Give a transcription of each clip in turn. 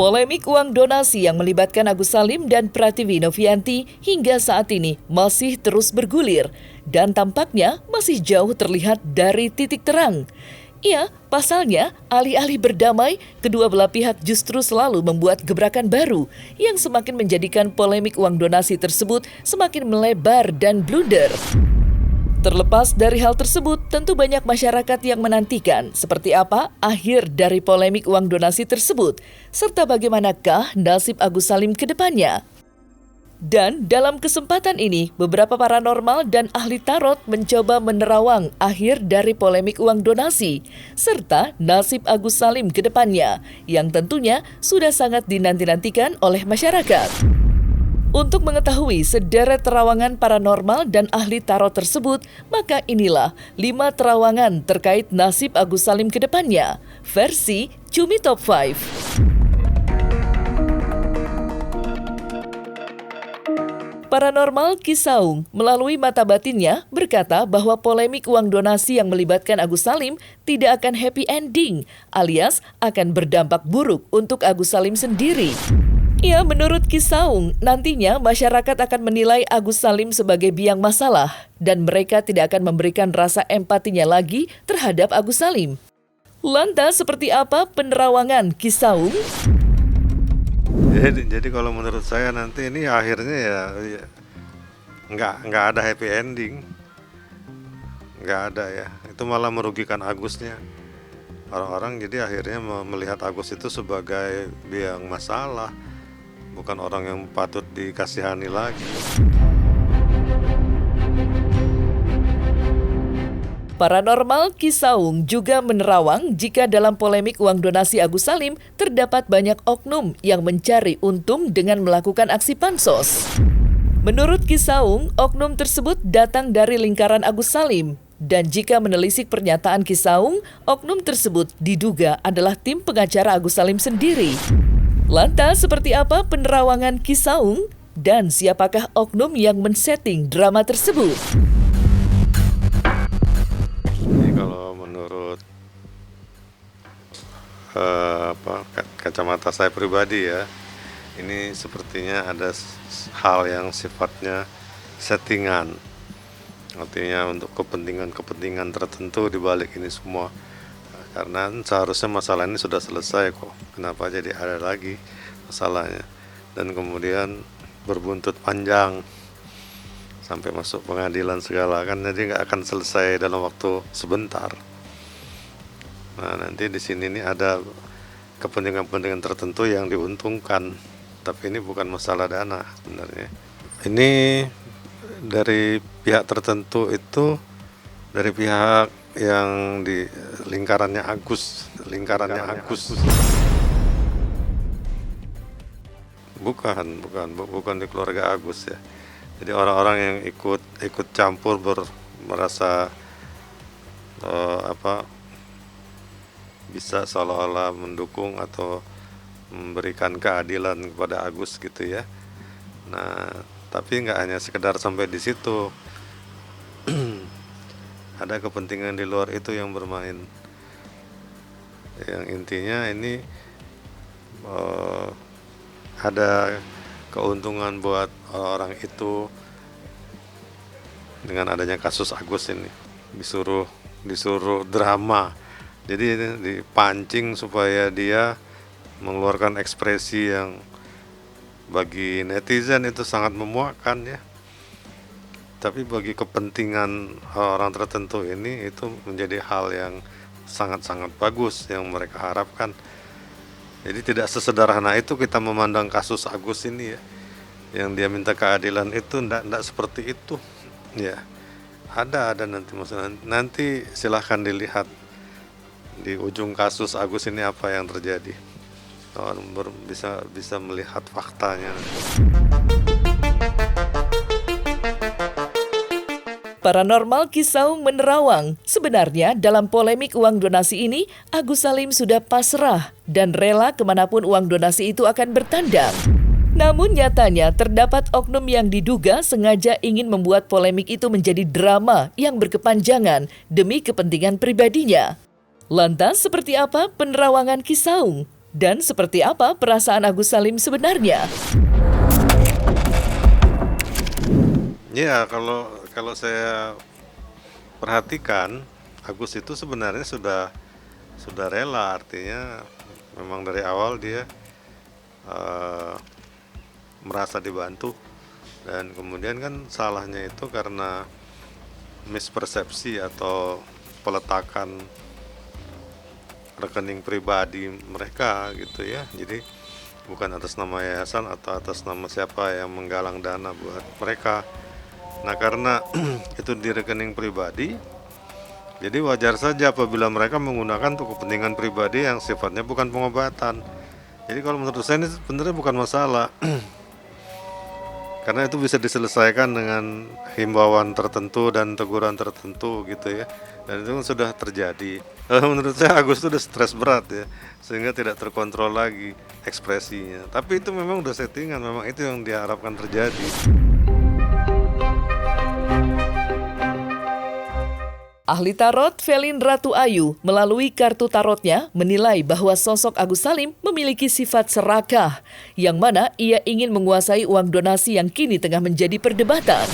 Polemik uang donasi yang melibatkan Agus Salim dan Pratiwi Novianti hingga saat ini masih terus bergulir dan tampaknya masih jauh terlihat dari titik terang. Ya, pasalnya, alih-alih berdamai, kedua belah pihak justru selalu membuat gebrakan baru yang semakin menjadikan polemik uang donasi tersebut semakin melebar dan blunder. Terlepas dari hal tersebut, tentu banyak masyarakat yang menantikan seperti apa akhir dari polemik uang donasi tersebut, serta bagaimanakah nasib Agus Salim ke depannya. Dan dalam kesempatan ini, beberapa paranormal dan ahli tarot mencoba menerawang akhir dari polemik uang donasi, serta nasib Agus Salim ke depannya, yang tentunya sudah sangat dinanti-nantikan oleh masyarakat. Untuk mengetahui sederet terawangan paranormal dan ahli tarot tersebut, maka inilah 5 terawangan terkait nasib Agus Salim ke depannya, versi Cumi Top 5. Paranormal Kisaung melalui mata batinnya berkata bahwa polemik uang donasi yang melibatkan Agus Salim tidak akan happy ending, alias akan berdampak buruk untuk Agus Salim sendiri. Ya, menurut Kisaung, nantinya masyarakat akan menilai Agus Salim sebagai biang masalah dan mereka tidak akan memberikan rasa empatinya lagi terhadap Agus Salim. Lantas, seperti apa penerawangan Kisaung? Jadi kalau menurut saya nanti ini akhirnya ya nggak ada happy ending, nggak ada ya. Itu malah merugikan Agusnya. Orang-orang jadi akhirnya melihat Agus itu sebagai biang masalah. Bukan orang yang patut dikasihani lagi. Paranormal Kisaung juga menerawang jika dalam polemik uang donasi Agus Salim terdapat banyak oknum yang mencari untung dengan melakukan aksi pansos. Menurut Kisaung, oknum tersebut datang dari lingkaran Agus Salim. Dan jika menelisik pernyataan Kisaung, oknum tersebut diduga adalah tim pengacara Agus Salim sendiri. Lantas, seperti apa penerawangan Kisaung dan siapakah oknum yang men-setting drama tersebut? Ini kalau menurut kacamata saya pribadi ya, ini sepertinya ada hal yang sifatnya settingan. Artinya untuk kepentingan tertentu di balik ini semua. Karena seharusnya masalah ini sudah selesai kok. Kenapa jadi ada lagi masalahnya? Dan kemudian berbuntut panjang sampai masuk pengadilan segala, kan jadi nggak akan selesai dalam waktu sebentar. Nah, nanti di sini nih ada kepentingan tertentu yang diuntungkan, tapi ini bukan masalah dana sebenarnya. Ini dari pihak tertentu itu, dari pihak yang di lingkarannya Agus. Bukan di keluarga Agus ya. Jadi orang-orang yang ikut campur merasa bisa seolah-olah mendukung atau memberikan keadilan kepada Agus gitu ya. Nah, tapi nggak hanya sekedar sampai di situ. Ada kepentingan di luar itu yang bermain. Yang intinya ini ada keuntungan buat orang itu dengan adanya kasus Agus ini. Disuruh drama. Jadi ini dipancing supaya dia mengeluarkan ekspresi yang bagi netizen itu sangat memuakkan ya. Tapi bagi kepentingan orang tertentu ini itu menjadi hal yang sangat-sangat bagus yang mereka harapkan. Jadi tidak sesederhana itu kita memandang kasus Agus ini ya. Yang dia minta keadilan itu enggak seperti itu. Ya. Ada nanti maksudnya. Nanti silahkan dilihat di ujung kasus Agus ini apa yang terjadi. Bisa melihat faktanya. Paranormal Kisaung menerawang, sebenarnya dalam polemik uang donasi ini, Agus Salim sudah pasrah dan rela kemanapun uang donasi itu akan bertandang. Namun nyatanya terdapat oknum yang diduga sengaja ingin membuat polemik itu menjadi drama yang berkepanjangan demi kepentingan pribadinya. Lantas seperti apa penerawangan Kisaung? Dan seperti apa perasaan Agus Salim sebenarnya? Ya, kalau saya perhatikan, Agus itu sebenarnya sudah rela, artinya memang dari awal dia eh, merasa dibantu, dan kemudian kan salahnya itu karena mispersepsi atau peletakan rekening pribadi mereka gitu ya. Jadi bukan atas nama yayasan atau atas nama siapa yang menggalang dana buat mereka. Nah, karena itu di rekening pribadi, jadi wajar saja apabila mereka menggunakan untuk kepentingan pribadi yang sifatnya bukan pengobatan. Jadi kalau menurut saya ini sebenarnya bukan masalah. Karena itu bisa diselesaikan dengan himbauan tertentu dan teguran tertentu gitu ya. Dan itu kan sudah terjadi. Menurut saya Agus itu udah stres berat ya, sehingga tidak terkontrol lagi ekspresinya. Tapi itu memang udah settingan, memang itu yang diharapkan terjadi. Ahli tarot Velin Ratu Ayu melalui kartu tarotnya menilai bahwa sosok Agus Salim memiliki sifat serakah, yang mana ia ingin menguasai uang donasi yang kini tengah menjadi perdebatan.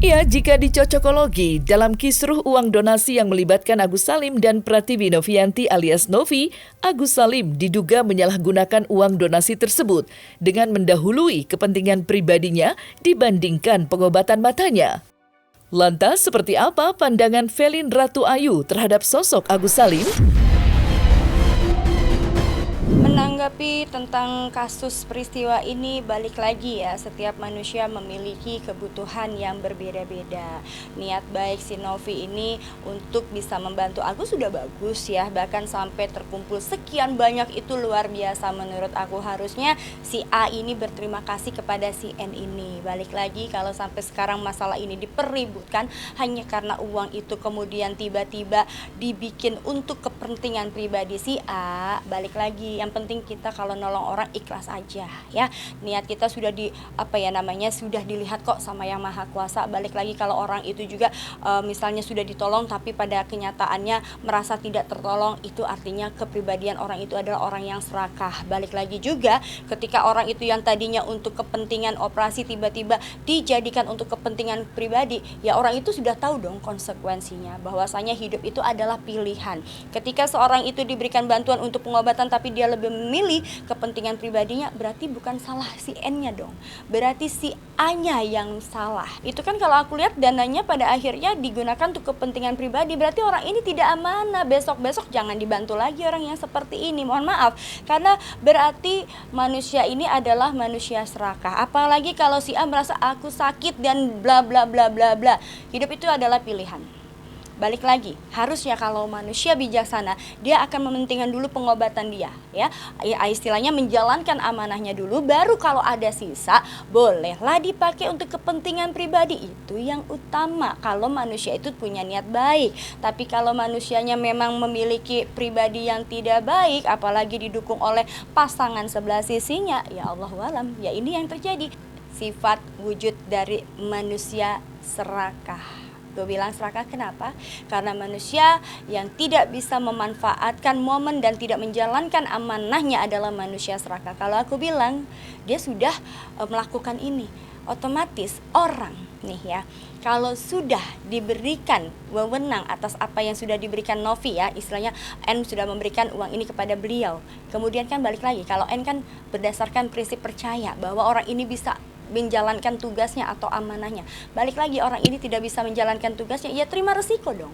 Ya, jika dicocokologi, dalam kisruh uang donasi yang melibatkan Agus Salim dan Pratiwi Novianti alias Novi, Agus Salim diduga menyalahgunakan uang donasi tersebut dengan mendahului kepentingan pribadinya dibandingkan pengobatan matanya. Lantas, seperti apa pandangan Velin Ratu Ayu terhadap sosok Agus Salim? Menanggapi tentang kasus peristiwa ini, balik lagi ya, setiap manusia memiliki kebutuhan yang berbeda-beda. Niat baik si Novi ini untuk bisa membantu Agus sudah bagus ya, bahkan sampai terkumpul sekian banyak itu luar biasa menurut aku. Harusnya si A ini berterima kasih kepada si N ini. Balik lagi, kalau sampai sekarang masalah ini dipeributkan hanya karena uang itu kemudian tiba-tiba dibikin untuk kepentingan pribadi si A, balik lagi, yang penting kita kalau nolong orang ikhlas aja ya. Niat kita sudah sudah dilihat kok sama Yang Maha Kuasa. Balik lagi, kalau orang itu juga misalnya sudah ditolong tapi pada kenyataannya merasa tidak tertolong, itu artinya kepribadian orang itu adalah orang yang serakah. Balik lagi juga, ketika orang itu yang tadinya untuk kepentingan operasi tiba-tiba dijadikan untuk kepentingan pribadi, ya orang itu sudah tahu dong konsekuensinya, bahwasanya hidup itu adalah pilihan. Ketika seorang itu diberikan bantuan untuk pengobatan tapi dia lebih memilih kepentingan pribadinya, berarti bukan salah si N-nya dong, berarti si A-nya yang salah. Itu kan kalau aku lihat dananya pada akhirnya digunakan untuk kepentingan pribadi, berarti orang ini tidak amanah. Besok-besok jangan dibantu lagi orang yang seperti ini, mohon maaf, karena berarti manusia ini adalah manusia serakah. Apalagi kalau si A merasa aku sakit dan bla bla bla bla bla. Hidup itu adalah pilihan. Balik lagi, harusnya kalau manusia bijaksana, dia akan mementingkan dulu pengobatan dia ya, istilahnya menjalankan amanahnya dulu, baru kalau ada sisa bolehlah dipakai untuk kepentingan pribadi. Itu yang utama kalau manusia itu punya niat baik. Tapi kalau manusianya memang memiliki pribadi yang tidak baik, apalagi didukung oleh pasangan sebelah sisinya, ya Allahualam, ya ini yang terjadi. Sifat wujud dari manusia serakah. Gue bilang serakah kenapa? Karena manusia yang tidak bisa memanfaatkan momen dan tidak menjalankan amanahnya adalah manusia serakah. Kalau aku bilang dia sudah melakukan ini, otomatis orang nih ya, kalau sudah diberikan wewenang atas apa yang sudah diberikan Novi ya, istilahnya N sudah memberikan uang ini kepada beliau. Kemudian kan balik lagi, kalau N kan berdasarkan prinsip percaya bahwa orang ini bisa menjalankan tugasnya atau amanahnya. Balik lagi, orang ini tidak bisa menjalankan tugasnya, ya terima resiko dong.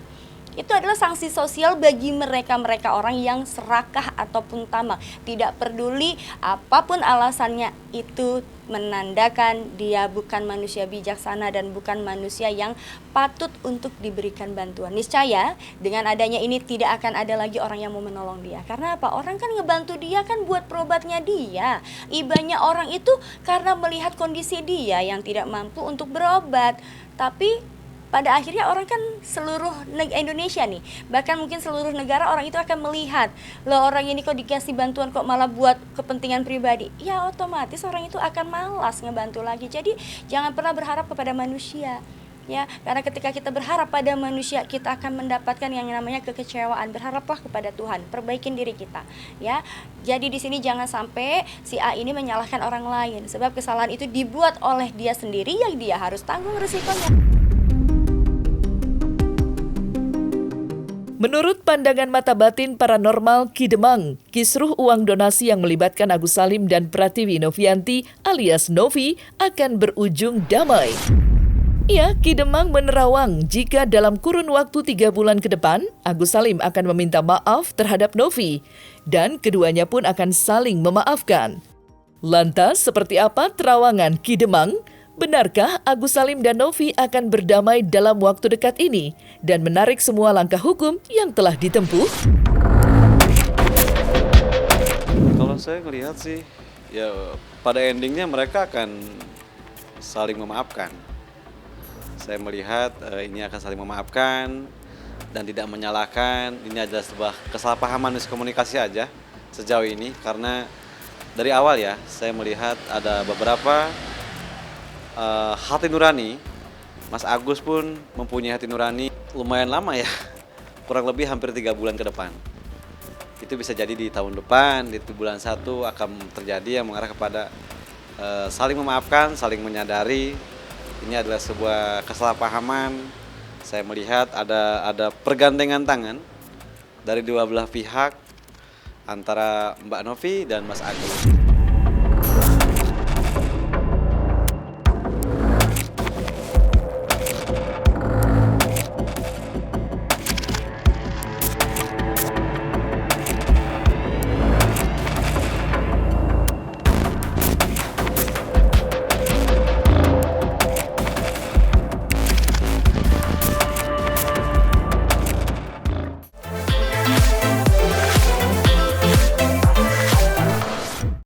Itu adalah sanksi sosial bagi mereka orang yang serakah ataupun tamak. Tidak peduli apapun alasannya, itu menandakan dia bukan manusia bijaksana dan bukan manusia yang patut untuk diberikan bantuan. Niscaya dengan adanya ini tidak akan ada lagi orang yang mau menolong dia. Karena apa? Orang kan ngebantu dia kan buat berobatnya dia. Ibanya orang itu karena melihat kondisi dia yang tidak mampu untuk berobat. Tapi pada akhirnya orang kan seluruh Indonesia nih, bahkan mungkin seluruh negara, orang itu akan melihat, loh orang ini kok dikasih bantuan kok malah buat kepentingan pribadi. Ya otomatis orang itu akan malas ngebantu lagi. Jadi jangan pernah berharap kepada manusia. Ya, karena ketika kita berharap pada manusia, kita akan mendapatkan yang namanya kekecewaan. Berharaplah kepada Tuhan, perbaikin diri kita, ya. Jadi di sini jangan sampai si A ini menyalahkan orang lain, sebab kesalahan itu dibuat oleh dia sendiri yang dia harus tanggung risikonya. Menurut pandangan mata batin paranormal Ki Demang, kisruh uang donasi yang melibatkan Agus Salim dan Pratiwi Novianti alias Novi akan berujung damai. Ya, Ki Demang menerawang jika dalam kurun waktu 3 bulan ke depan, Agus Salim akan meminta maaf terhadap Novi, dan keduanya pun akan saling memaafkan. Lantas, seperti apa terawangan Ki Demang? Benarkah Agus Salim dan Novi akan berdamai dalam waktu dekat ini dan menarik semua langkah hukum yang telah ditempuh? Kalau saya ngelihat sih, ya pada endingnya mereka akan saling memaafkan. Saya melihat ini akan saling memaafkan dan tidak menyalahkan. Ini adalah sebuah kesalahpahaman miskomunikasi aja sejauh ini, karena dari awal ya saya melihat ada beberapa hati nurani. Mas Agus pun mempunyai hati nurani lumayan lama ya, kurang lebih hampir 3 bulan ke depan. Itu bisa jadi di tahun depan, di bulan 1 akan terjadi yang mengarah kepada saling memaafkan, saling menyadari. Ini adalah sebuah kesalahpahaman. Saya melihat ada pergandengan tangan dari dua belah pihak antara Mbak Novi dan Mas Agus.